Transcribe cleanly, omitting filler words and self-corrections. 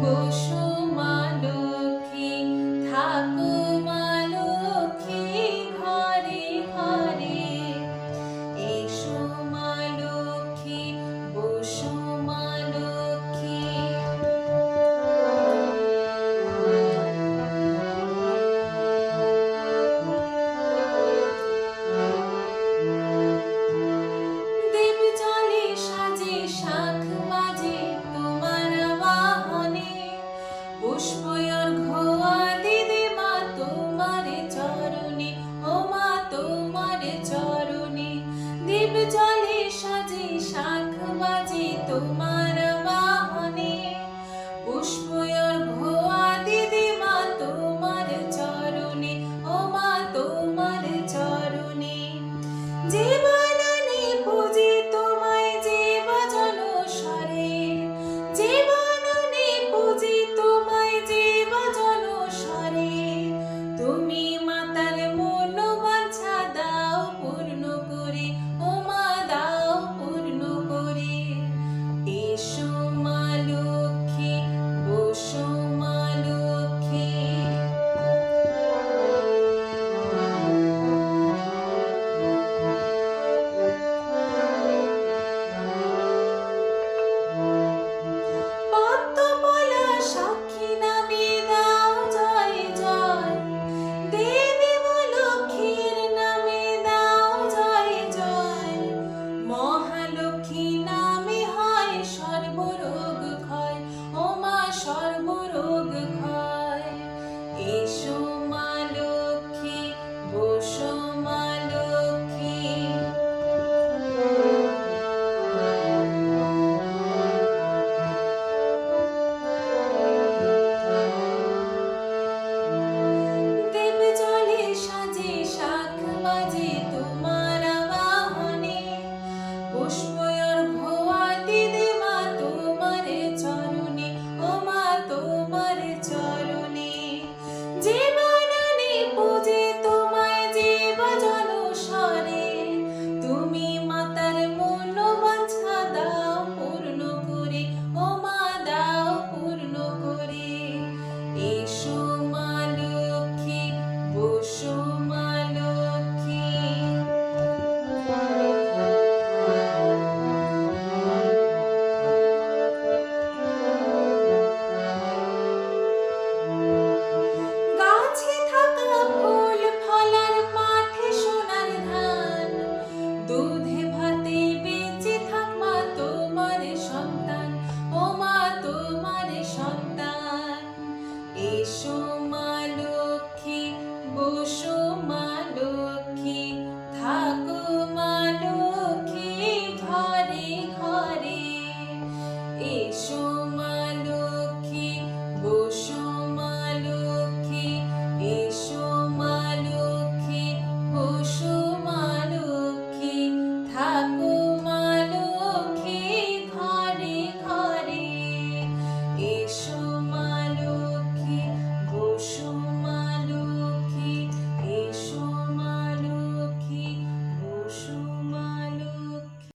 বসো মা লক্ষ্মী, থাকো মা লক্ষ্মী ঘরে ঘরে। এসো মা লক্ষ্মী, বসো মা লক্ষ্মী। দেব জলে সাজে শাখ বাজে তোমার বাহনে, পুষ্প অর্ঘ্য আদি দে মা তোমার চরণে, ও মা তোমার চরণে। দেব জলে সাজে শাখ বাজে তোমার বাহনে, পুষ্প অর্ঘ্য আদি দে মা তোমার চরণে, ও মা তোমার চরণে। জীবনানি পুজি তোমায় জীবজন স্বরে, জীবনানি পুজি তোমায় জীবজন স্বরে। তুমি মাতার মন বাঞ্ছা দাও পূর্ণ করে, ও মা দাও পূর্ণ করে। এসো মা লক্ষ্মী, বসো মা লক্ষ্মী। পদ্মমালা সাক্ষী নামে দাও জয় জয়, দেবী মা লক্ষ্মীর নামে দাও জয় জয়। মহালক্ষ্মী নামে হয় সর্বরোগ ক্ষয়, ও মা সর্বরোগ ক্ষয়। এসো মা লক্ষ্মী, বসো মা লক্ষ্মী। দেব জলে সাজে শাখ বাজে তোমার বাহনে, পুষ্প অর্ঘ্য আদি দে মা তোমার চরণে, ও মা তোমার চরণে। জীবনানি পুজে তোমায় জীবজন স্বরে, তুমি মাতার মন বাঞ্ছা দাও পূর্ণ করে, ও মা দাও পূর্ণ করে। এসো মা লক্ষ্মী, বসো মা লক্ষ্মী। গাছে থাকা ফুল ফলার মাঠে সোনার ধান, দুধে ভাতে বেঁচে থাক মা তোমার সন্তান, ও মা তোমার সন্তান। এসো মা লক্ষ্মী, বসো মা লক্ষ্মী, থাকো মা লক্ষ্মী ঘরে ঘরে। এসো মা